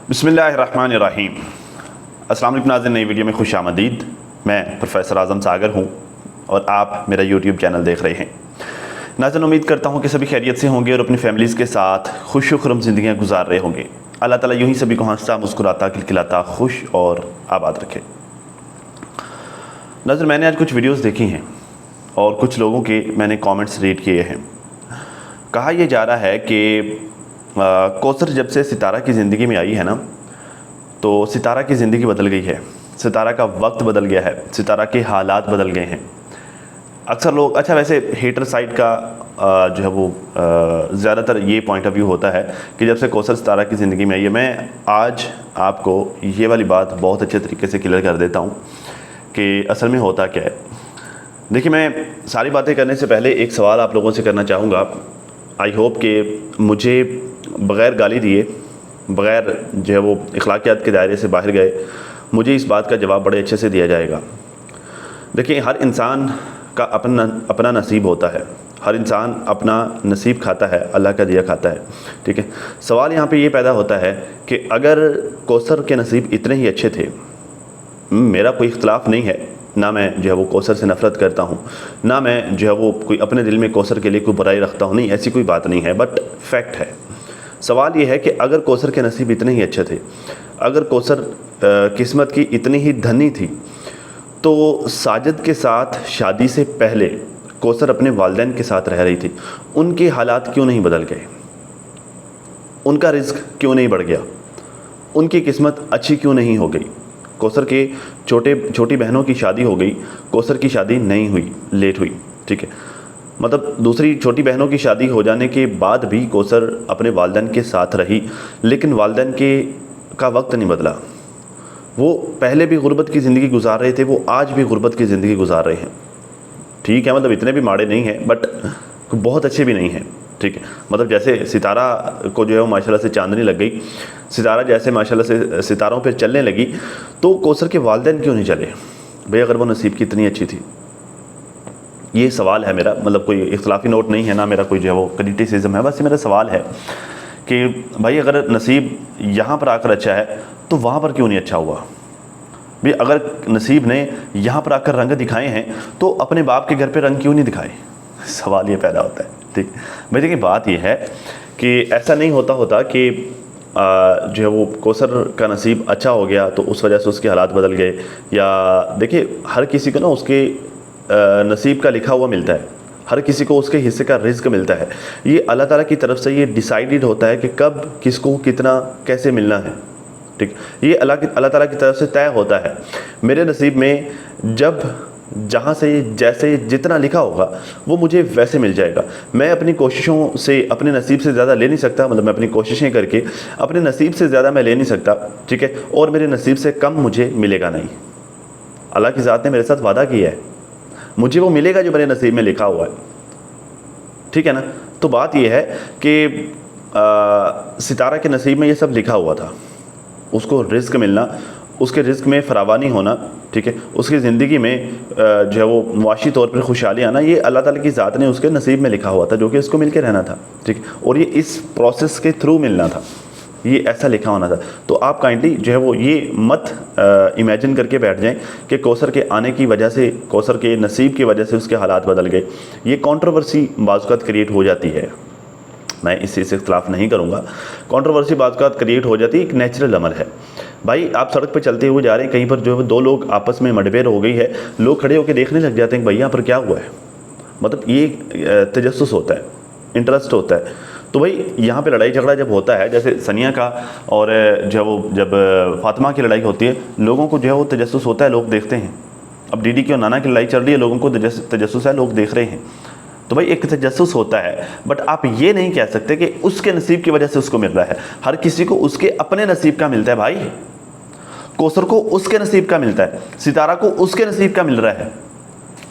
बिस्मिल्लाहिर्रहमानिर्रहीम। अस्सलाम वालेकुम नाज़रीन, नई वीडियो में खुश आमदीद। मैं प्रोफेसर आज़म सागर हूँ और आप मेरा यूट्यूब चैनल देख रहे हैं। नाज़रीन, उम्मीद करता हूँ कि सभी खैरियत से होंगे और अपनी फैमिलीज़ के साथ खुश खुरम ज़िंदगियाँ गुजार रहे होंगे। अल्लाह ताला यूँ ही सभी को हंसता, मुस्कुराता, खिलखिलाता, खुश और आबाद रखे। नाज़रीन, मैंने आज कुछ वीडियोज़ देखी हैं और कुछ लोगों के मैंने कॉमेंट्स रीड किए हैं। कहा यह जा रहा है कि कौसर जब से सितारा की ज़िंदगी में आई है ना, तो सितारा की ज़िंदगी बदल गई है, सितारा का वक्त बदल गया है, सितारा के हालात बदल गए हैं। अक्सर लोग, अच्छा वैसे हेटर साइड का जो है वो ज़्यादातर ये पॉइंट ऑफ व्यू होता है कि जब से कौसर सितारा की ज़िंदगी में आई है। मैं आज आपको ये वाली बात बहुत अच्छे तरीके से क्लियर कर देता हूँ कि असल में होता क्या है। देखिए, मैं सारी बातें करने से पहले एक सवाल आप लोगों से करना चाहूँगा। आई होप कि मुझे बग़ैर गाली दिए, बग़ैर जो है वो अखलाकियात के दायरे से बाहर गए, मुझे इस बात का जवाब बड़े अच्छे से दिया जाएगा। देखिए, हर इंसान का अपना नसीब होता है, हर इंसान अपना नसीब खाता है, अल्लाह का दिया खाता है। ठीक है, सवाल यहाँ पे ये पैदा होता है कि अगर कौसर के नसीब इतने ही अच्छे थे, मेरा कोई इख्तलाफ नहीं है, ना मैं जो है वो कौसर से नफ़रत करता हूँ, ना मैं जो है वो कोई अपने दिल में कौसर के लिए कोई बुराई रखता हूँ, नहीं, ऐसी कोई बात नहीं है। बट फैक्ट है, सवाल ये है कि अगर कौसर के नसीब इतने ही अच्छे थे, अगर कौसर किस्मत की इतनी ही धनी थी, तो साजिद के साथ शादी से पहले कौसर अपने वालिदैन के साथ रह रही थी। उनके हालात क्यों नहीं बदल गए? उनका रिज़्क क्यों नहीं बढ़ गया? उनकी किस्मत अच्छी क्यों नहीं हो गई? कौसर के छोटी बहनों की शादी हो गई, कौसर की शादी नहीं हुई, लेट हुई। ठीक है, मतलब दूसरी छोटी बहनों की शादी हो जाने के बाद भी कौसर अपने वालिदैन के साथ रही, लेकिन वालिदैन का वक्त नहीं बदला। वो पहले भी गुर्बत की ज़िंदगी गुजार रहे थे, वो आज भी गुर्बत की ज़िंदगी गुजार रहे हैं। ठीक है, मतलब इतने भी माड़े नहीं हैं, बट बहुत अच्छे भी नहीं हैं। ठीक है, मतलब जैसे सितारा को जो है वो माशाल्लाह से चांदनी लग गई, सितारा जैसे माशाल्लाह से सितारों पे चलने लगी, तो कौसर के वालिदैन क्यों नहीं चले भाई, अगर वो नसीब की इतनी अच्छी थी? ये सवाल है मेरा, मतलब कोई इख्तलाफी नोट नहीं है, ना मेरा कोई जो है वो क्रिटिसिज्म है, बस ये मेरा सवाल है कि भाई अगर नसीब यहाँ पर आकर अच्छा है तो वहाँ पर क्यों नहीं अच्छा हुआ भाई? अगर नसीब ने यहाँ पर आकर रंग दिखाए हैं तो अपने बाप के घर पे रंग क्यों नहीं दिखाए? सवाल ये पैदा होता है। ठीक भाई, देखिए बात ये है कि ऐसा नहीं होता कि जो है वो कौसर का नसीब अच्छा हो गया तो उस वजह से उसके हालात बदल गए। या देखिए, हर किसी को ना उसके नसीब का लिखा हुआ मिलता है, हर किसी को उसके हिस्से का रिज़्क मिलता है। ये अल्लाह ताला की तरफ से ये डिसाइडेड होता है कि कब किसको कितना कैसे मिलना है। ठीक, ये अल्लाह ताला की तरफ से तय होता है। मेरे नसीब में जब जहाँ से जैसे जितना लिखा होगा वो मुझे वैसे मिल जाएगा। मैं अपनी कोशिशों से अपने नसीब से ज़्यादा ले नहीं सकता, मतलब मैं अपनी कोशिशें करके अपने नसीब से ज़्यादा मैं ले नहीं सकता। ठीक है, और मेरे नसीब से कम मुझे मिलेगा नहीं। अल्लाह की ज़ात ने मेरे साथ वादा किया है, मुझे वो मिलेगा जो मेरे नसीब में लिखा हुआ है। ठीक है ना, तो बात ये है कि सितारा के नसीब में ये सब लिखा हुआ था, उसको रिज़्क मिलना, उसके रिज़्क में फरावानी होना, ठीक है, उसकी ज़िंदगी में जो है वो मुआशी तौर पर खुशहाली आना, ये अल्लाह ताला की ज़ात ने उसके नसीब में लिखा हुआ था, जो कि उसको मिल के रहना था। ठीक, और ये इस प्रोसेस के थ्रू मिलना था, ये ऐसा लिखा होना था। तो आप काइंडली जो है वो ये मत इमेजिन करके बैठ जाएं कि कौसर के आने की वजह से, कौसर के नसीब की वजह से उसके हालात बदल गए। ये कंट्रोवर्सी बाज़ क्रिएट हो जाती है, मैं इस चीज़ से इख्तलाफ नहीं करूँगा। कंट्रोवर्सी बाज़ क्रिएट हो जाती है, एक नेचुरल अमल है। भाई आप सड़क पर चलते हुए जा रहे हैं, कहीं पर जो है दो लोग आपस में मुठभेड़ हो गई है, लोग खड़े होकर देखने लग जाते हैं कि भाई यहाँ पर क्या हुआ है। मतलब ये तजस्सुस होता है, इंटरेस्ट होता है। तो भाई यहाँ पे लड़ाई झगड़ा जब होता है, जैसे सनिया का और जो है वो जब फातिमा की लड़ाई होती है, लोगों को जो है वो तजस्सुस होता है, लोग देखते हैं। अब दीदी की और नाना की लड़ाई चल रही है, लोगों को तजस्सुस है, लोग देख रहे हैं। तो भाई एक तजस्सुस होता है, बट आप ये नहीं कह सकते कि उसके नसीब की वजह से उसको मिल रहा है। हर किसी को उसके अपने नसीब का मिलता है भाई। कौसर को उसके नसीब का मिलता है, सितारा को उसके नसीब का मिल रहा है,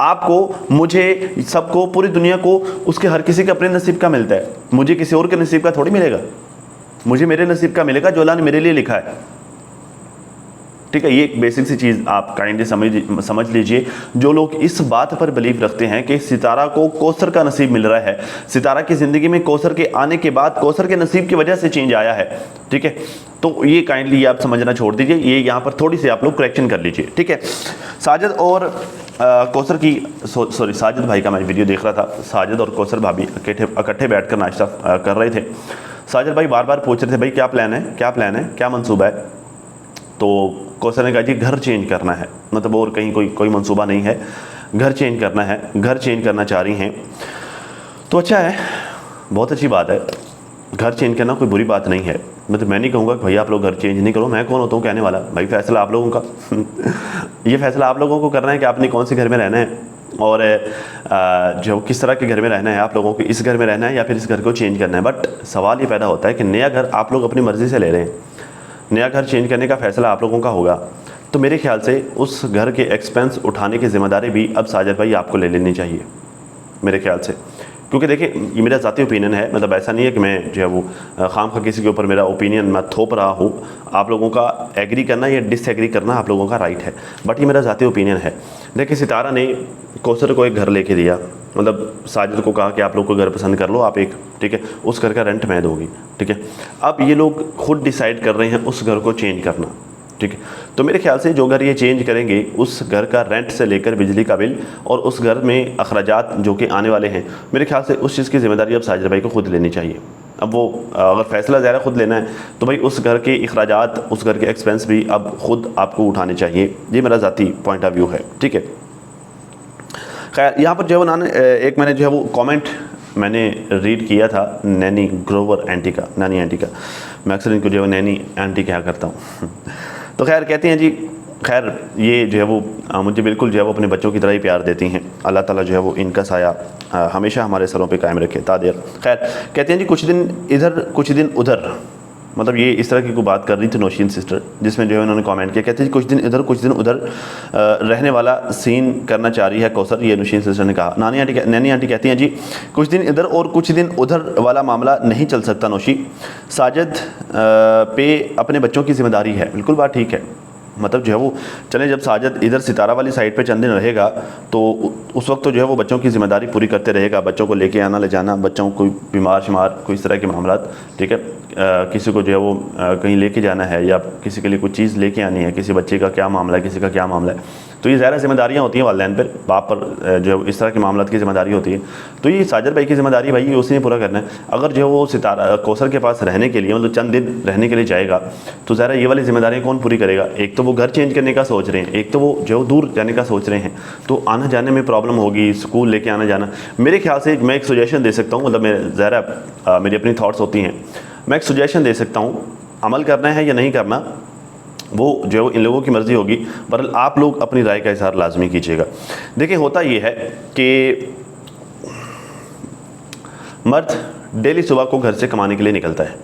आपको, मुझे, सबको, पूरी दुनिया को उसके हर किसी के अपने नसीब का मिलता है। मुझे किसी और के नसीब का थोड़ी मिलेगा, मुझे मेरे नसीब का मिलेगा जो अल्लाह ने मेरे लिए लिखा है। ठीक है, ये एक बेसिक सी चीज़ आप काइंडली समझ लीजिए। जो लोग इस बात पर बिलीव रखते हैं कि सितारा को कौसर का नसीब मिल रहा है, सितारा की ज़िंदगी में कौसर के आने के बाद कौसर के नसीब की वजह से चेंज आया है, ठीक है, तो ये काइंडली आप समझना छोड़ दीजिए, ये यहाँ पर थोड़ी सी आप लोग करेक्शन कर लीजिए, ठीक है। साजिद और कौसर की सॉरी साजिद भाई का मैं वीडियो देख रहा था, साजिद और कौसर भाभी इकट्ठे बैठकर नाश्ता कर रहे थे। साजिद भाई बार बार पूछ रहे थे भाई क्या प्लान है, क्या प्लान है, क्या मंसूबा है। तो कौसर ने कहा जी घर चेंज करना है, मतलब और कहीं कोई मंसूबा नहीं है, घर चेंज करना है, घर चेंज करना चाह रही हैं। तो अच्छा है, बहुत अच्छी बात है, घर चेंज करना कोई बुरी बात नहीं है। मतलब मैं नहीं कहूँगा कि भैया आप लोग घर चेंज नहीं करो, मैं कौन होता हूँ कहने वाला, भाई फैसला आप लोगों का ये फैसला आप लोगों को करना है कि आपने कौन से घर में रहना है और जो किस तरह के घर में रहना है, आप लोगों को इस घर में रहना है या फिर इस घर को चेंज करना है। बट सवाल ये पैदा होता है कि नया घर आप लोग अपनी मर्ज़ी से ले रहे हैं, नया घर चेंज करने का फ़ैसला आप लोगों का होगा, तो मेरे ख्याल से उस घर के एक्सपेंस उठाने की ज़िम्मेदारी भी अब साजिद भाई आपको ले लेनी चाहिए मेरे ख्याल से। क्योंकि देखिए ये मेरा ज़ाती ओपिनियन है, मतलब ऐसा नहीं है कि मैं जो है वो खामखा किसी के ऊपर मेरा ओपिनियन मैं थोप रहा हूँ। आप लोगों का एग्री करना या डिसएग्री करना आप लोगों का राइट है, बट ये मेरा ज़ाती ओपिनियन है। देखिए सितारा ने कौसर को एक घर लेके दिया, मतलब साजिद को कहा कि आप लोग को घर पसंद कर लो आप एक, ठीक है, उस घर का रेंट मैं दूँगी, ठीक है। अब ये लोग खुद डिसाइड कर रहे हैं उस घर को चेंज करना, ठीक है। तो मेरे ख्याल से जो घर ये चेंज करेंगे उस घर का रेंट से लेकर बिजली का बिल और उस घर में अखराजात जो कि आने वाले हैं, मेरे ख्याल से उस चीज़ की ज़िम्मेदारी अब साजिद भाई को खुद लेनी चाहिए। अब वो अगर फ़ैसला ज़्यादा खुद लेना है तो भाई उस घर के अखराजात, उस घर के एक्सपेंस भी अब खुद आपको उठाने चाहिए। ये मेरा ज़ाती पॉइंट ऑफ व्यू है, ठीक है। खैर यहाँ पर जो है वो एक मैंने जो है वो कॉमेंट मैंने रीड किया था नैनी ग्रोवर आंटी का, नानी आंटी का, मैं अक्सर इनको जो है नैनी आंटी कहा करता हूँ। तो खैर कहती हैं जी, खैर ये जो है वो मुझे बिल्कुल जो है वो अपने बच्चों की तरह ही प्यार देती हैं, अल्लाह ताला जो है वो इनका साया हमेशा हमारे सरों पे कायम रखे तादेर। खैर कहते हैं जी कुछ दिन इधर कुछ दिन उधर, मतलब ये इस तरह की कोई बात कर रही थी नौशीन सिस्टर, जिसमें जो है उन्होंने कमेंट किया, कहते हैं कुछ दिन इधर कुछ दिन उधर रहने वाला सीन करना चाह रही है कौसर, ये नौशीन सिस्टर ने कहा। नैनी आंटी कहती हैं जी कुछ दिन इधर और कुछ दिन उधर वाला मामला नहीं चल सकता नौशी, साजिद पे अपने बच्चों की जिम्मेदारी है। बिल्कुल बात ठीक है, मतलब जो है वो चले जब साजिद इधर सितारा वाली साइड पे चंद दिन रहेगा तो उस वक्त तो जो है वो बच्चों की ज़िम्मेदारी पूरी करते रहेगा, बच्चों को लेके आना ले जाना, बच्चों को बीमार शिमार कोई इस तरह के मामला, ठीक है, किसी को जो है वो कहीं लेके जाना है या किसी के लिए कुछ चीज़ लेके आनी है, किसी बच्चे का क्या मामला है, किसी का क्या मामला है, तो ये ज़्यादा जिम्मेदारियाँ होती हैं वालिदैन पर, बाप पर जो है इस तरह के मामला की ज़िम्मेदारी होती है। तो ये साजिद भाई की ज़िम्मेदारी भाई ये उसी ने पूरा करना है। अगर जो है वो सितारा कौसर के पास रहने के लिए मतलब चंद दिन रहने के लिए जाएगा तो ज़रा ये वाली ज़िम्मेदारियाँ कौन पूरी करेगा। एक तो वो घर चेंज करने का सोच रहे हैं, एक तो वो जो दूर जाने का सोच रहे हैं, तो आना जाने में प्रॉब्लम होगी, स्कूल लेके आना जाना। मेरे ख्याल से मैं एक सजेशन दे सकता हूँ, मतलब मैं ज़रा मेरी अपनी थाट्स होती हैं, मैं एक सजेशन दे सकता हूँ, अमल करना है या नहीं करना वो जो है वो इन लोगों की मर्ज़ी होगी, बहरहाल आप लोग अपनी राय का इज़हार लाजमी कीजिएगा। देखिए होता ये है कि मर्द डेली सुबह को घर से कमाने के लिए निकलता है,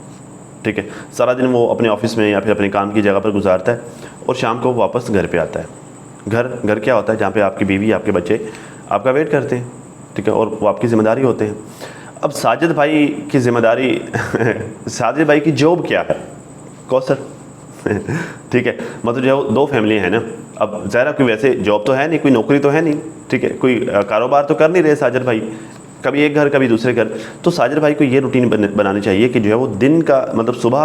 ठीक है, सारा दिन वो अपने ऑफिस में या फिर अपने काम की जगह पर गुजारता है और शाम को वापस घर पे आता है। घर क्या होता है जहाँ पे आपकी बीवी आपके बच्चे आपका वेट करते हैं, ठीक है, और वो आपकी ज़िम्मेदारी होते हैं। अब साजिद भाई की ज़िम्मेदारी साजिद भाई की जॉब क्या है कौसर ठीक है, मतलब जो है दो फैमिली है ना, अब ज़ाहिर कोई वैसे जॉब तो है नहीं, कोई नौकरी तो है नहीं, ठीक है, कोई कारोबार तो कर नहीं रहे साजिद भाई, कभी एक घर कभी दूसरे घर। तो साजिद भाई को ये रूटीन बनानी चाहिए कि जो है वो दिन का मतलब सुबह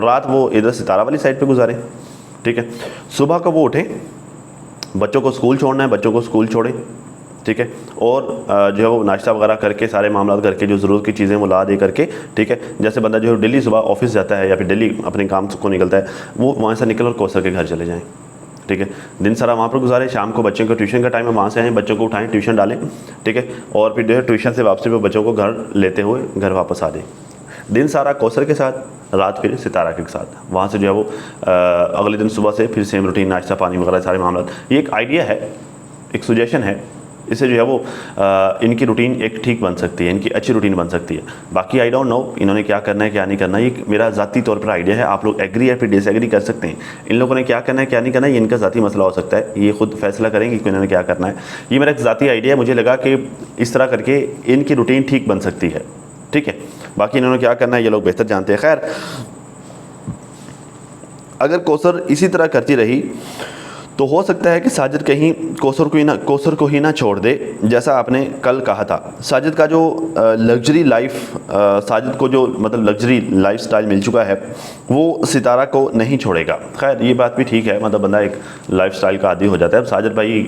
रात वो इधर सितारा वाली साइड पे गुजारें, ठीक है, सुबह को वो उठें, बच्चों को स्कूल छोड़ना है बच्चों को स्कूल छोड़ें, ठीक है, और जो है वो नाश्ता वगैरह करके सारे मामला करके जो ज़रूरत की चीज़ें वो ला दे करके, ठीक है, जैसे बंदा जो है दिल्ली सुबह ऑफिस जाता है या फिर दिल्ली अपने काम को निकलता है, वो वहाँ से निकल और कौसर के घर चले जाएँ, ठीक है, दिन सारा वहाँ पर गुजारे, शाम को बच्चों को ट्यूशन का टाइम है वहाँ से आएँ, बच्चों को उठाएँ ट्यूशन डालें, ठीक है, और फिर जो है ट्यूशन से वापसी पर बच्चों को घर लेते हुए घर वापस आ दें। दिन सारा कौसर के साथ, रात फिर सितारा के साथ, वहाँ से जो है वो अगले दिन सुबह से फिर सेम रूटीन, नाश्ता पानी वगैरह सारे मामला। ये एक आइडिया है, एक सुजेशन है, इससे जो है वो इनकी रूटीन एक ठीक बन सकती है, इनकी अच्छी रूटीन बन सकती है। बाकी आई डोंट नो इन्होंने क्या करना है क्या नहीं करना, ये मेरा ज़ाती तौर पर आइडिया है, आप लोग एग्री या फिर डिसएग्री कर सकते हैं। इन लोगों ने क्या करना है क्या नहीं करना है ये इनका ज़ाती मसला हो सकता है, ये खुद फैसला करेंगे कि इन्होंने क्या करना है। ये मेरा एक ज़ाती आइडिया है, मुझे लगा कि इस तरह करके इनकी रूटीन ठीक बन सकती है, ठीक है। बाकी इन्होंने क्या करना है ये लोग बेहतर जानते हैं। खैर अगर कौसर इसी तरह करती रही तो हो सकता है कि साजिद कहीं कौसर को ही ना छोड़ दे, जैसा आपने कल कहा था। साजिद का जो लग्जरी लाइफ साजिद को जो मतलब लग्जरी लाइफस्टाइल मिल चुका है वो सितारा को नहीं छोड़ेगा। खैर ये बात भी ठीक है, मतलब बंदा एक लाइफस्टाइल का आदी हो जाता है। अब साजिद भाई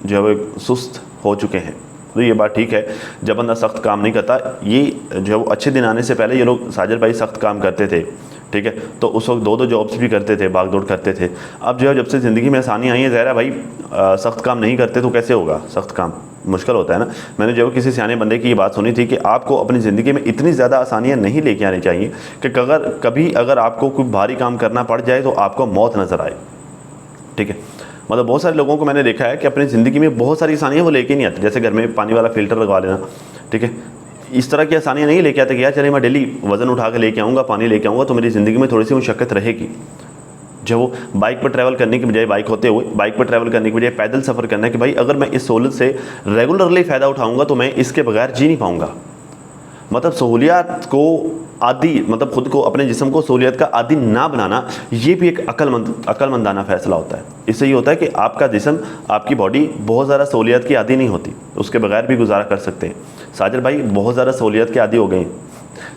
जो है सुस्त हो चुके हैं, तो ये बात ठीक है। जब बंदा सख्त काम नहीं करता, ये जो है वो अच्छे दिन आने से पहले ये लोग साजिद भाई सख्त काम करते थे, ठीक है। तो उस वक्त 2-2 जॉब्स भी करते थे, भाग दौड़ करते थे। अब जो है जब से ज़िंदगी में आसानी आई है, ज़ाहिर है भाई सख्त काम नहीं करते तो कैसे होगा, सख्त काम मुश्किल होता है ना। मैंने जो किसी सियाने बंदे की ये बात सुनी थी कि आपको अपनी ज़िंदगी में इतनी ज़्यादा आसानियाँ नहीं लेके आनी चाहिए कि कभी अगर आपको कोई भारी काम करना पड़ जाए तो आपको मौत नज़र आए, ठीक है। मतलब बहुत सारे लोगों को मैंने देखा है कि अपनी ज़िंदगी में बहुत सारी आसानियाँ वो लेके नहीं आती, जैसे घर में पानी वाला फ़िल्टर लगवा लेना, ठीक है। इस तरह की आसानियाँ नहीं लेके आते कि यार चले मैं डेली वज़न उठा के लेके आऊँगा, पानी लेके आऊँगा, तो मेरी ज़िंदगी में थोड़ी सी मुशक्क़त रहेगी। जो वो बाइक पर ट्रैवल करने की बजाय, बाइक होते हुए बाइक पर ट्रैवल करने की बजाय पैदल सफ़र करना है कि भाई अगर मैं इस सहूलत से रेगुलरली फ़ायदा उठाऊँगा तो मैं इसके बगैर जी नहीं पाऊँगा। मतलब सहूलियात को आदी, मतलब खुद को अपने जिस्म को सहूलियत का आदी ना बनाना, ये भी एक अक्लमंदाना फ़ैसला होता है। इससे ये होता है कि आपका जिस्म, आपकी बॉडी बहुत ज़्यादा सहूलियत की आदी नहीं होती, उसके बगैर भी गुजारा कर सकते हैं। साजिद भाई बहुत ज़्यादा सहूलियत के आदी हो गए,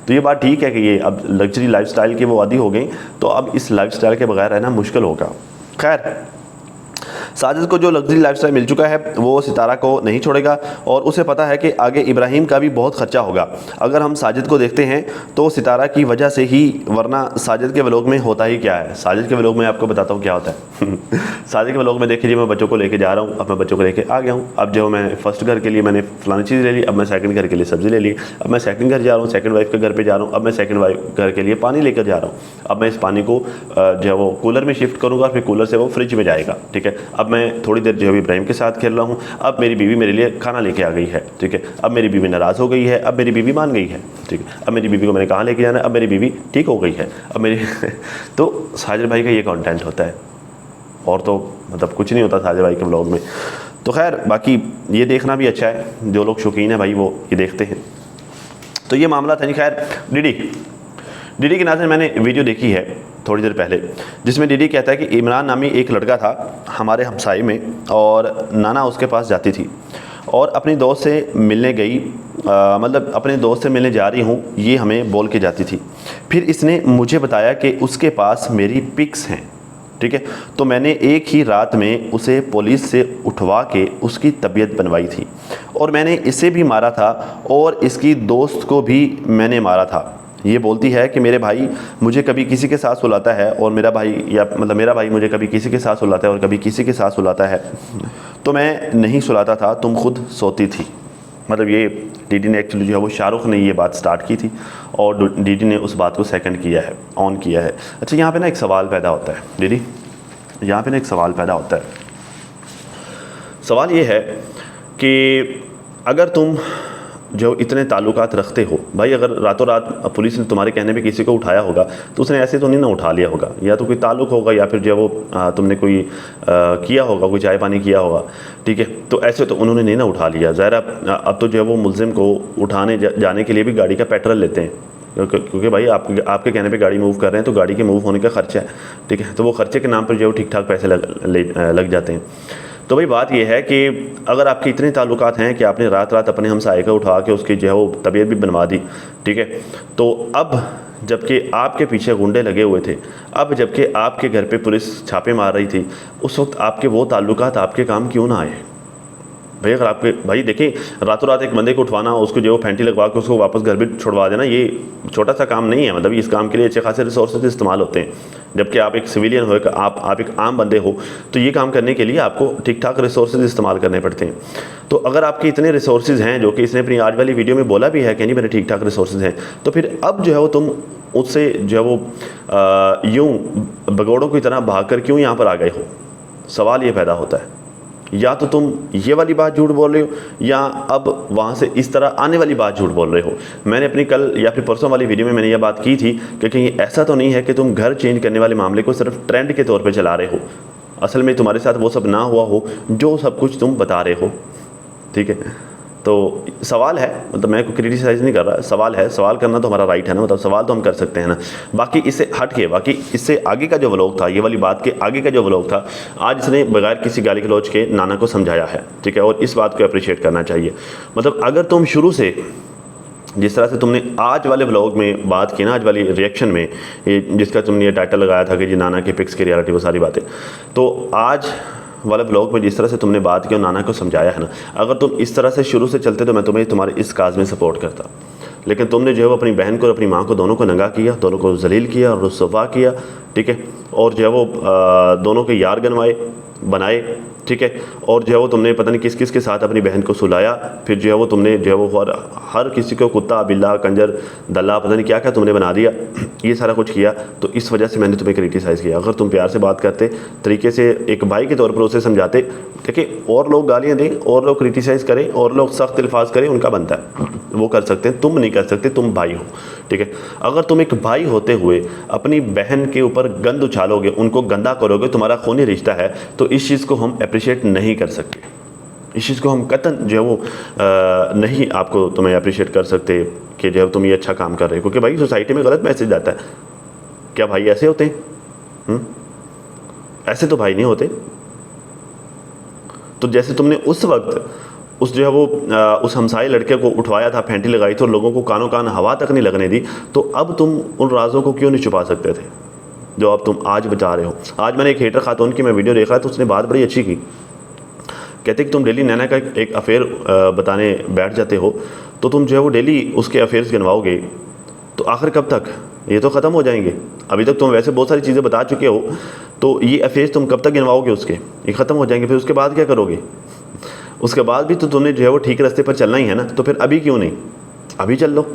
तो ये बात ठीक है कि ये अब लग्जरी लाइफस्टाइल के वो आदी हो गई, तो अब इस लाइफस्टाइल के बगैर रहना मुश्किल होगा। खैर साजिद को जो लग्जरी लाइफस्टाइल मिल चुका है वो सितारा को नहीं छोड़ेगा, और उसे पता है कि आगे इब्राहिम का भी बहुत ख़र्चा होगा। अगर हम साजिद को देखते हैं तो सितारा की वजह से ही, वरना साजिद के व्लॉग में होता ही क्या है। साजिद के व्लॉग में आपको बताता हूँ क्या होता है। साजिद के व्लॉग में देखिए, मैं बच्चों को लेके जा रहा हूँ, अब मैं बच्चों को लेके आ गया हूँ। अब जो मैं फर्स्ट घर के लिए मैंने फलानी चीज़ ले ली, अब मैं सेकंड घर के लिए सब्ज़ी ले ली, अब मैं सेकंड घर जा रहा हूँ, सेकंड वाइफ के घर पे जा रहा हूँ, अब मैं सेकंड वाइफ घर के लिए पानी लेकर जा रहा हूँ। अब मैं इस पानी को जो है वो कूलर में शिफ्ट करूँगा, फिर कूलर से वो फ्रिज में जाएगा, ठीक है। अब मैं थोड़ी देर जो है इब्राहिम के साथ खेल रहा हूँ, अब मेरी बीवी मेरे लिए खाना लेके आ गई है, ठीक है। अब मेरी बीवी नाराज़ हो गई है, अब मेरी बीवी मान गई है, ठीक है। अब मेरी बीवी को मैंने कहाँ लेके जाना है, अब मेरी बीवी ठीक हो गई है, अब मेरी तो साजिद भाई का ये कंटेंट होता है, और तो मतलब कुछ नहीं होता साजिद भाई के व्लॉग में। तो खैर बाकी ये देखना भी अच्छा है, जो लोग शौकीन है भाई वो ये देखते हैं। तो ये मामला था नहीं। खैर डीडी के नाज़रीन, मैंने वीडियो देखी है थोड़ी देर पहले, जिसमें डीडी कहता है कि इमरान नामी एक लड़का था हमारे हमसाए में, और नाना उसके पास जाती थी और अपनी दोस्त से मिलने गई, मतलब अपने दोस्त से मिलने जा रही हूँ ये हमें बोल के जाती थी। फिर इसने मुझे बताया कि उसके पास मेरी पिक्स हैं, ठीक है। तो मैंने एक ही रात में उसे पुलिस से उठवा के उसकी तबीयत बनवाई थी, और मैंने इसे भी मारा था और इसकी दोस्त को भी मैंने मारा था। ये बोलती है कि मेरे भाई मुझे कभी किसी के साथ सुलाता है, और मेरा भाई मुझे कभी किसी के साथ सुलाता है और कभी किसी के साथ सुलाता है, तो मैं नहीं सुलाता था, तुम खुद सोती थी। मतलब ये डीडी ने एक्चुअली जो है वो शाहरुख ने ये बात स्टार्ट की थी, और डीडी ने उस बात को सेकंड किया है, ऑन किया है। अच्छा, यहाँ पे ना एक सवाल पैदा होता है डीडी, यहाँ पे ना एक सवाल पैदा होता है। सवाल ये है कि अगर तुम जो इतने ताल्लुकात रखते हो भाई, अगर रातों रात पुलिस ने तुम्हारे कहने पे किसी को उठाया होगा तो उसने ऐसे तो नहीं ना उठा लिया होगा, या तो कोई ताल्लुक होगा, या फिर जो वो तुमने कोई किया होगा, कोई चाय पानी किया होगा, ठीक है। तो ऐसे तो उन्होंने नहीं ना उठा लिया। ज़ाहिर अब तो जो है वो मुलजिम को उठाने जाने के लिए भी गाड़ी का पेट्रोल लेते हैं, क्योंकि भाई आपके कहने पे गाड़ी मूव कर रहे हैं तो गाड़ी के मूव होने का खर्चा है, ठीक है। तो वो खर्चे के नाम पर जो है ठीक ठाक पैसे लग जाते हैं। तो भाई बात यह है कि अगर आपके इतने ताल्लुकात हैं कि आपने रात रात अपने हमसाये को उठा के उसकी जो है वो तबीयत भी बनवा दी, ठीक है। तो अब जबकि आपके पीछे गुंडे लगे हुए थे, अब जबकि आपके घर पे पुलिस छापे मार रही थी, उस वक्त आपके वो ताल्लुकात आपके काम क्यों ना आए भाई? अगर आपके भाई देखिए, रातों रात एक बंदे को उठवाना, उसको जो फैंटी लगवा के उसको वापस घर भी छुड़वा देना, ये छोटा सा काम नहीं है। मतलब इस काम के लिए अच्छे खासे रिसोर्सेज इस्तेमाल होते हैं। जबकि आप एक सिविलियन हो, आप एक आम बंदे हो, तो ये काम करने के लिए आपको ठीक ठाक रिसोर्सेज इस्तेमाल करने पड़ते हैं। तो अगर आपके इतने रिसोर्सेज हैं, जो कि इसने अपनी आज वाली वीडियो में बोला भी है कि नहीं मेरे ठीक ठाक रिसोर्सेज हैं, तो फिर अब जो है वो तुम उससे जो है वो यूँ भगोड़ों की तरह भाग कर क्यों यहाँ पर आ गए हो? सवाल ये पैदा होता है। या तो तुम ये वाली बात झूठ बोल रहे हो, या अब वहाँ से इस तरह आने वाली बात झूठ बोल रहे हो। मैंने अपनी कल या फिर परसों वाली वीडियो में मैंने ये बात की थी कि कहीं ऐसा तो नहीं है कि तुम घर चेंज करने वाले मामले को सिर्फ ट्रेंड के तौर पे चला रहे हो, असल में तुम्हारे साथ वो सब ना हुआ हो जो सब कुछ तुम बता रहे हो, ठीक है। तो सवाल है, मतलब मैं कोई क्रिटिसाइज़ नहीं कर रहा, सवाल है, सवाल करना तो हमारा राइट है ना, मतलब सवाल तो हम कर सकते हैं ना। बाकी इससे हट के, बाकी इससे आगे का जो व्लॉग था, ये वाली बात के आगे का जो व्लॉग था, आज इसने बगैर किसी गाली गलौज के नाना को समझाया है, ठीक है, और इस बात को अप्रिशिएट करना चाहिए। मतलब अगर तुम शुरू से जिस तरह से तुमने आज वाले व्लॉग में बात की ना, आज वाली रिएक्शन में, ये जिसका तुमने ये टाइटल लगाया था कि जी नाना के पिक्स की रियलिटी, वो सारी बातें, तो आज वाले ब्लॉग में जिस तरह से तुमने बात की और नाना को समझाया है ना, अगर तुम इस तरह से शुरू से चलते तो मैं तुम्हें तुम्हारे इस काज में सपोर्ट करता। लेकिन तुमने जो है वो अपनी बहन को और अपनी माँ को दोनों को नंगा किया, दोनों को जलील किया और रुसवा किया, ठीक है, और जो है वो दोनों के यार बनाए, ठीक है, और जो है वो तुमने पता नहीं किस किस के साथ अपनी बहन को सुलाया, फिर जो है वो तुमने जो है वो हर किसी को कुत्ता बिल्ला कंजर दल्ला पता नहीं क्या क्या तुमने बना दिया, ये सारा कुछ किया। तो इस वजह से मैंने तुम्हें क्रिटिसाइज़ किया। अगर तुम प्यार से बात करते, तरीके से एक भाई के तौर पर उसे समझाते, देखिए और लोग गालियाँ दें, और लोग क्रिटिसाइज़ करें, और लोग सख्त अल्फाज करें, उनका बनता है, वो कर सकते हैं, तुम नहीं कर सकते, तुम भाई हो, ठीक है। अगर तुम एक भाई होते हुए अपनी बहन के ऊपर गंद उछालोगे, उनको गंदा करोगे, तुम्हारा खूनी रिश्ता है, तो इस चीज़ को हम अप्रिशिएट नहीं कर सकते, इस चीज़ को हम कतन जो है वो नहीं आपको तुम्हें अप्रिशिएट कर सकते कि जो है तुम ये अच्छा काम कर रहे हो, क्योंकि भाई सोसाइटी में गलत मैसेज जाता है। क्या भाई ऐसे होते हैं? ऐसे तो भाई नहीं होते। तो जैसे तुमने उस वक्त उस जो है वो उस हमसाए लड़के को उठवाया था, फेंटी लगाई थी और लोगों को कानों कान हवा तक नहीं लगने दी, तो अब तुम उन राजों को क्यों नहीं छुपा सकते थे जो अब तुम आज बचा रहे हो? आज मैंने एक हेटर खातून की मैं वीडियो देख रहा था, तो उसने बात बड़ी अच्छी की। कहते कि तुम डेली नैना का एक अफेयर बताने बैठ जाते हो, तो तुम जो है वो डेली उसके अफेयर्स गिनवाओगे, तो आखिर कब तक? ये तो ख़त्म हो जाएंगे। अभी तक तुम वैसे बहुत सारी चीज़ें बता चुके हो, तो ये अफेयर्स तुम कब तक गिनवाओगे उसके? ये ख़त्म हो जाएंगे, फिर उसके बाद क्या करोगे? उसके बाद भी तो तुमने जो है वो ठीक रास्ते पर चलना ही है ना, तो फिर अभी क्यों नहीं? अभी चल लो,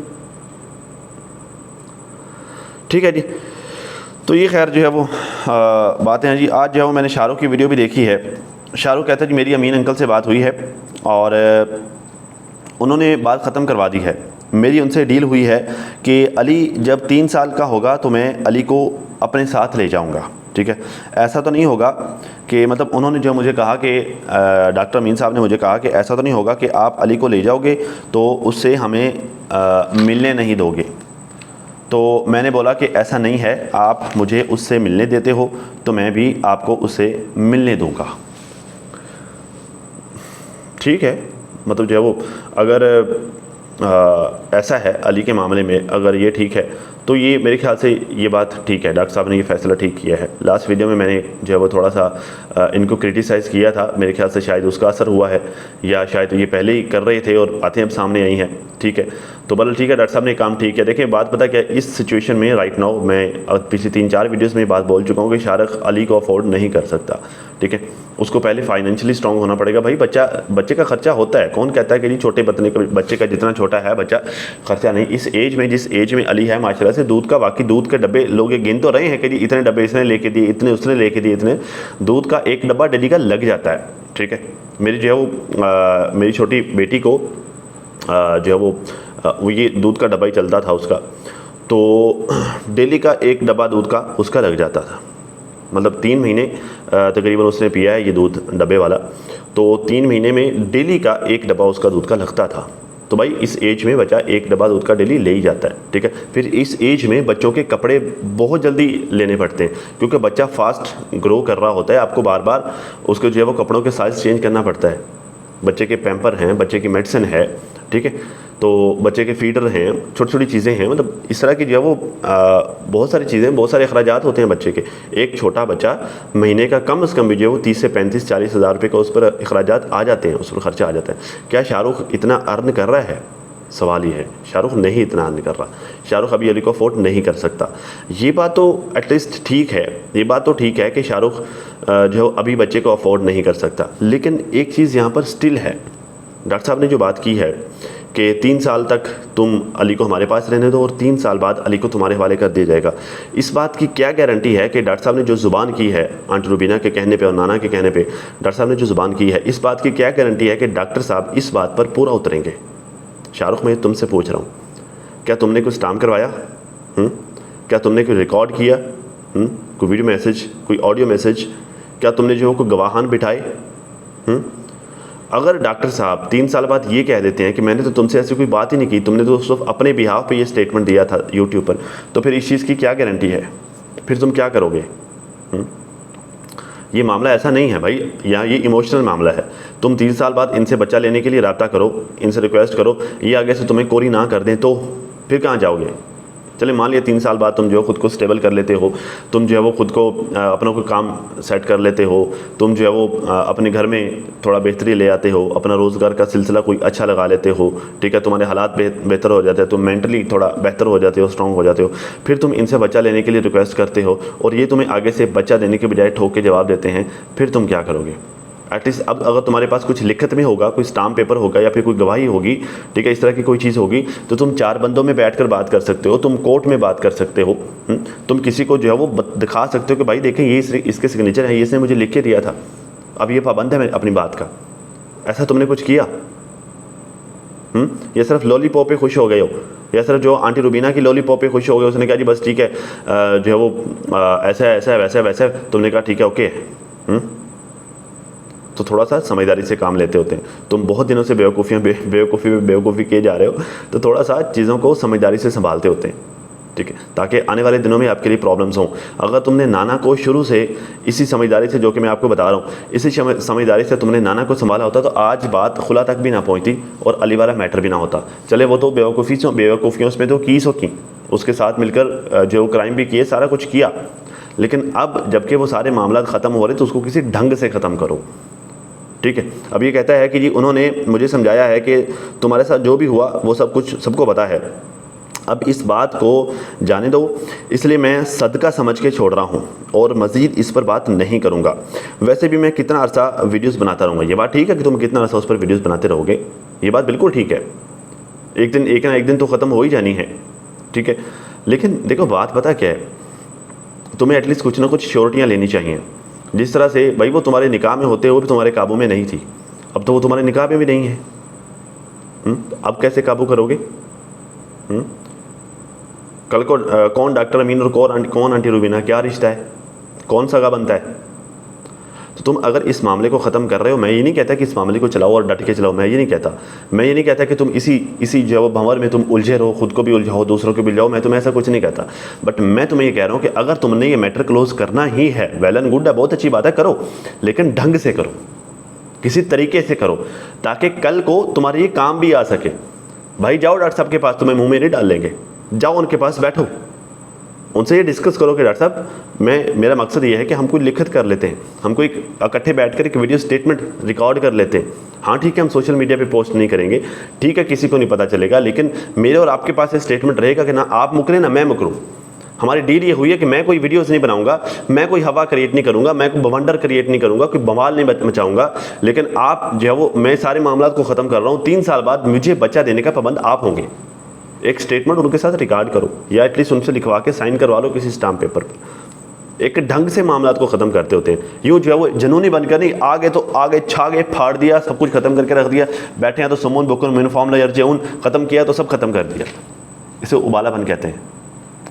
ठीक है जी। तो ये खैर जो है वो बातें हैं जी। आज जो है वो मैंने शाहरुख की वीडियो भी देखी है। शाहरुख कहता है जी मेरी अमीन अंकल से बात हुई है और उन्होंने बात ख़त्म करवा दी है। मेरी उनसे डील हुई है कि अली जब 3 साल का होगा तो मैं अली को अपने साथ ले जाऊंगा, ठीक है। ऐसा तो नहीं होगा कि मतलब उन्होंने जो मुझे कहा कि डॉक्टर अमीन साहब ने मुझे कहा कि ऐसा तो नहीं होगा कि आप अली को ले जाओगे तो उससे हमें मिलने नहीं दोगे। तो मैंने बोला कि ऐसा नहीं है, आप मुझे उससे मिलने देते हो तो मैं भी आपको उससे मिलने दूंगा, ठीक है। मतलब जो है वो अगर ऐसा है अली के मामले में, अगर ये ठीक है तो ये मेरे ख्याल से ये बात ठीक है, डॉक्टर साहब ने ये फैसला ठीक किया है। लास्ट वीडियो में मैंने जो है वो थोड़ा सा इनको क्रिटिसाइज़ किया था, मेरे ख्याल से शायद उसका असर हुआ है, या शायद ये पहले ही कर रहे थे और बातें अब सामने आई हैं, ठीक है। तो बल ठीक है, डॉक्टर साहब ने काम ठीक किया। देखिए बात पता क्या, इस सिचुएशन में राइट नाउ मैं पिछले 3-4 वीडियोज़ में बात बोल चुका हूँ कि शाहरुख अली को अफोर्ड नहीं कर सकता, ठीक है। उसको पहले फाइनेंशियली स्ट्रांग होना पड़ेगा। भाई बच्चे का खर्चा होता है, कौन कहता है कि जी छोटे बच्चे का जितना छोटा है बच्चा खर्चा नहीं। इस एज में, जिस एज में अली है माशाल्लाह से, दूध का बाकी दूध के डब्बे लोग ये गिन तो रहे हैं कि जी इतने डब्बे इसने लेके दिए, इतने उसने लेके दिए, इतने दूध का एक डब्बा डेली का लग जाता है, ठीक है। मेरी जो है वो मेरी छोटी बेटी को जो है वो ये दूध का डब्बा ही चलता था उसका, तो डेली का एक डब्बा दूध का उसका लग जाता था। मतलब 3 महीने तकरीबन उसने पिया है ये दूध डब्बे वाला, तो 3 महीने में डेली का एक डब्बा उसका दूध का लगता था। तो भाई इस एज में बच्चा एक डब्बा दूध का डेली ले ही जाता है, ठीक है। फिर इस एज में बच्चों के कपड़े बहुत जल्दी लेने पड़ते हैं, क्योंकि बच्चा फास्ट ग्रो कर रहा होता है, आपको बार बार उसके जो है वो कपड़ों के साइज़ चेंज करना पड़ता है। बच्चे के पैम्पर हैं, बच्चे की मेडिसिन है, ठीक है, तो बच्चे के फीडर हैं, छोटी छोटी चीज़ें हैं, मतलब इस तरह की जो है वो बहुत सारी चीज़ें, बहुत सारे अखराजात होते हैं बच्चे के। एक छोटा बच्चा महीने का कम से कम भी जो है वो 30 से 35-40 हज़ार रुपये का उस पर अखराजात आ जाते हैं, उस पर खर्चा आ जाता है। क्या शाहरुख इतना अर्न कर रहा है? सवाल ये है। शाहरुख नहीं इतना अर्न कर रहा, शाहरुख अभी अली को अफोर्ड नहीं कर सकता। ये बात तो एटलीस्ट ठीक है, ये बात तो ठीक है कि शाहरुख जो अभी बच्चे को अफोर्ड नहीं कर सकता। लेकिन एक चीज़ यहाँ पर स्टिल है, डॉक्टर साहब ने जो बात की है कि 3 साल तक तुम अली को हमारे पास रहने दो और 3 साल बाद अली को तुम्हारे हवाले कर दिया जाएगा। इस बात की क्या गारंटी है कि डॉक्टर साहब ने जो ज़ुबान की है आंटी रुबीना के कहने पे और नाना के कहने पे, डॉक्टर साहब ने जो ज़ुबान की है, इस बात की क्या गारंटी है कि डॉक्टर साहब इस बात पर पूरा उतरेंगे? शाहरुख, मैं तुमसे पूछ रहा हूँ, क्या तुमने कोई स्टाम्प करवाया? क्या तुमने कोई रिकॉर्ड किया? कोई वीडियो मैसेज, कोई ऑडियो मैसेज? क्या तुमने जो कोई गवाहान बिठाए? अगर डॉक्टर साहब 3 साल बाद ये कह देते हैं कि मैंने तो तुमसे ऐसी कोई बात ही नहीं की, तुमने तो सिर्फ अपने बिहाफ पे ये स्टेटमेंट दिया था यूट्यूब पर, तो फिर इस चीज़ की क्या गारंटी है? फिर तुम क्या करोगे? ये मामला ऐसा नहीं है भाई, यहाँ ये इमोशनल मामला है। तुम 3 साल बाद इनसे बच्चा लेने के लिए रब्ता करो, इनसे रिक्वेस्ट करो, ये आगे से तुम्हें कोरी ना कर दें तो फिर कहाँ जाओगे? चले मान लिया 3 साल बाद तुम जो है खुद को स्टेबल कर लेते हो, तुम जो है वो खुद को अपना कोई काम सेट कर लेते हो, तुम जो है वो अपने घर में थोड़ा बेहतरी ले आते हो, अपना रोज़गार का सिलसिला कोई अच्छा लगा लेते हो, ठीक है, तुम्हारे हालात बेहतर हो जाते हैं, तुम मेंटली थोड़ा बेहतर हो जाते हो, स्ट्रॉन्ग हो जाते हो, फिर तुम इनसे बच्चा लेने के लिए रिक्वेस्ट करते हो और ये तुम्हें आगे से बच्चा देने के बजाय ठोक के जवाब देते हैं, फिर तुम क्या करोगे? एटलीस्ट अब अगर तुम्हारे पास कुछ लिखत में होगा, कोई स्टाम्प पेपर होगा या फिर कोई गवाही होगी, ठीक है, इस तरह की कोई चीज़ होगी, तो तुम 4 बंदों में बैठकर बात कर सकते हो, तुम कोर्ट में बात कर सकते हो, तुम किसी को जो है वो दिखा सकते हो कि भाई देखें ये इसके सिग्नेचर है, ये इसने मुझे लिख के दिया था, अब ये पाबंद है अपनी बात का। ऐसा तुमने कुछ किया? या सिर्फ लॉलीपॉप पे खुश हो गए हो, या सिर्फ जो आंटी रुबीना की लॉलीपॉप पे खुश हो गए, उसने कहा जी बस ठीक है, जो है वो ऐसा है, ऐसा है, वैसा है, वैसा है, तुमने कहा ठीक है, ओके। तो थोड़ा सा समझदारी से काम लेते होते हैं। तुम बहुत दिनों से बेवकूफ़ी किए जा रहे हो, तो थोड़ा सा चीज़ों को समझदारी से संभालते होते हैं, ठीक है, ताकि आने वाले दिनों में आपके लिए प्रॉब्लम्स हों। अगर तुमने नाना को शुरू से इसी समझदारी से, जो कि मैं आपको बता रहा हूँ, इसी समझदारी से तुमने नाना को संभाला होता तो आज बात खुला तक भी ना पहुँचती और अली वाला मैटर भी ना होता। चले वो तो बेवकूफ़ियों में तो की सो की, उसके साथ मिलकर जो क्राइम भी किए, सारा कुछ किया, लेकिन अब जबकि वो सारे मामला ख़त्म हो रहे तो उसको किसी ढंग से ख़त्म करो, ठीक है। अब ये कहता है कि जी उन्होंने मुझे समझाया है कि तुम्हारे साथ जो भी हुआ वो सब कुछ सबको पता है, अब इस बात को जाने दो, इसलिए मैं सदका समझ के छोड़ रहा हूँ और मज़ीद इस पर बात नहीं करूँगा। वैसे भी मैं कितना अरसा वीडियोस बनाता रहूँगा। ये बात ठीक है कि तुम कितना अरसा उस पर वीडियोस बनाते रहोगे, ये बात बिल्कुल ठीक है, एक ना एक दिन तो ख़त्म हो ही जानी है, ठीक है। लेकिन देखो बात पता क्या है, तुम्हें एटलीस्ट कुछ ना कुछ श्योरिटियाँ लेनी चाहिए। जिस तरह से भाई वो तुम्हारे निकाह में होते हुए भी तुम्हारे काबू में नहीं थी, अब तो वो तुम्हारे निकाह में भी नहीं है, अब कैसे काबू करोगे? कल को कौन डॉक्टर अमीन और कौन आंटी रुबीना, क्या रिश्ता है, कौन सगा बनता है? तो तुम अगर इस मामले को ख़त्म कर रहे हो, मैं ये नहीं कहता कि इस मामले को चलाओ और डट के चलाओ, मैं ये नहीं कहता कि तुम इसी जो भंवर में तुम उलझे रहो, खुद को भी उलझाओ, दूसरों को भी उलझाओ, मैं तुम्हें ऐसा कुछ नहीं कहता। बट मैं तुम्हें ये कह रहा हूँ कि अगर तुमने ये मैटर क्लोज करना ही है, वेल एंड गुड है, बहुत अच्छी बात है, करो, लेकिन ढंग से करो, किसी तरीके से करो, ताकि कल को तुम्हारे ये काम भी आ सके। भाई जाओ डॉक्टर साहब के पास, तुम्हें मुँह में नहीं डाल लेंगे, जाओ उनके पास बैठो, उनसे ये डिस्कस करो कि डॉक्टर साहब मेरा मकसद ये है कि हम कोई लिखत कर लेते हैं, हम कोई इकट्ठे बैठकर एक वीडियो स्टेटमेंट रिकॉर्ड कर लेते हैं। हाँ ठीक है, हम सोशल मीडिया पे पोस्ट नहीं करेंगे, ठीक है, किसी को नहीं पता चलेगा, लेकिन मेरे और आपके पास ये स्टेटमेंट रहेगा कि ना आप मुकरे ना मैं मुकरूँ। हमारी डील ये हुई है कि मैं कोई वीडियोस नहीं बनाऊंगा, मैं कोई हवा क्रिएट नहीं करूंगा, मैं कोई बवंडर क्रिएट नहीं करूंगा, कोई बवाल नहीं मचाऊंगा, लेकिन आप जो है वो, मैं सारे मामला को ख़त्म कर रहा हूँ, 3 साल बाद मुझे बच्चा देने का पाबंद आप होंगे। एक स्टेटमेंट उनके साथ रिकॉर्ड करो या एटलीस्ट उनसे लिखवा के साइन करवा लो किसी स्टाम्प पेपर पर। एक ढंग से मामला को ख़त्म करते होते हैं, यूँ जो है वो जुनूनी बनकर नहीं, आगे तो आगे छा गए, फाड़ दिया, सब कुछ ख़त्म करके रख दिया, बैठे हैं तो सुमून बुकुन यूनिफॉर्म लर्जून ख़त्म किया तो सब ख़त्म कर दिया। इसे उबालापन कहते हैं।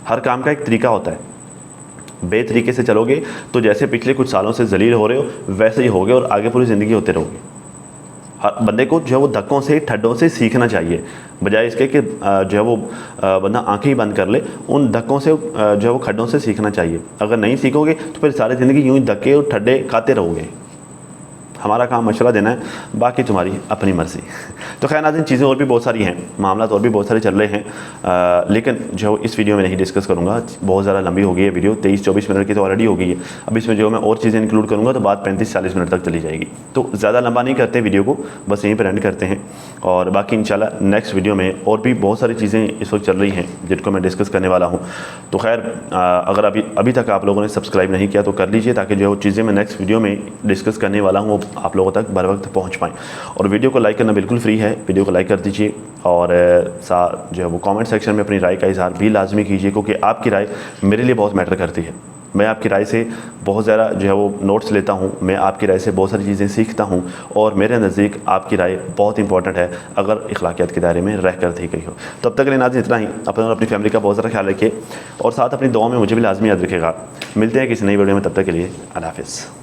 हर काम का एक तरीका होता है, बेतरीके से चलोगे तो जैसे पिछले कुछ सालों से जलील हो रहे हो वैसे ही होगे और आगे पूरी ज़िंदगी होते रहोगे। हर बंदे को जो है वो धक्कों से, ठड्डों से सीखना चाहिए, बजाय इसके कि जो है वो बंदा आंखें ही बंद कर ले। उन धक्कों से जो है वो खड्डों से सीखना चाहिए। अगर नहीं सीखोगे तो फिर सारी ज़िंदगी यूँ ही धक्के और ठड्डे खाते रहोगे। हमारा काम मशवरा देना है, बाकी तुम्हारी अपनी मर्ज़ी। तो खैर नाज़रीन, चीज़ें और भी बहुत सारी हैं, मामला और भी बहुत सारे चल रहे हैं, लेकिन जो इस वीडियो में नहीं डिस्कस करूँगा, बहुत ज़्यादा लंबी हो गई है वीडियो, 23-24 मिनट की तो ऑलरेडी हो गई है। अब इसमें जो मैं और चीज़ें इंक्लूड करूँगा तो बात 35-40 मिनट तक चली जाएगी। तो ज़्यादा लंबा नहीं करते वीडियो को, बस यहीं पर एंड करते हैं। और बाकी इंशाल्लाह नेक्स्ट वीडियो में और भी बहुत सारी चीज़ें इस वक्त चल रही हैं जिनको मैं डिस्कस करने वाला हूँ। तो खैर अगर अभी तक आप लोगों ने सब्सक्राइब नहीं किया तो कर लीजिए, ताकि जो है वो चीज़ें मैं नेक्स्ट वीडियो में डिस्कस करने वाला हूँ आप लोगों तक बर वक्त पहुँच पाएँ। और वीडियो को लाइक करना बिल्कुल फ्री है, वीडियो को लाइक कर दीजिए और साथ जो है वो कमेंट सेक्शन में अपनी राय का इज़हार भी लाजमी कीजिए, क्योंकि आपकी राय मेरे लिए बहुत मैटर करती है। मैं आपकी राय से बहुत ज़्यादा जो है वो नोट्स लेता हूँ, मैं आपकी राय से बहुत सारी चीज़ें सीखता हूँ और मेरे नज़दीक आपकी राय बहुत इंपॉर्टेंट है अगर इखलाकियात के दायरे में रह कर दी गई हो। तो अब तक के लिए नाज़रीन इतना ही। अपने और अपनी फैमिली का बहुत ज़्यादा ख्याल रखिए और साथ अपनी दुआ में मुझे भी लाजमी याद रखिएगा। मिलते हैं किसी नई वीडियो में, तब तक के लिए अल्लाह हाफ़िज़।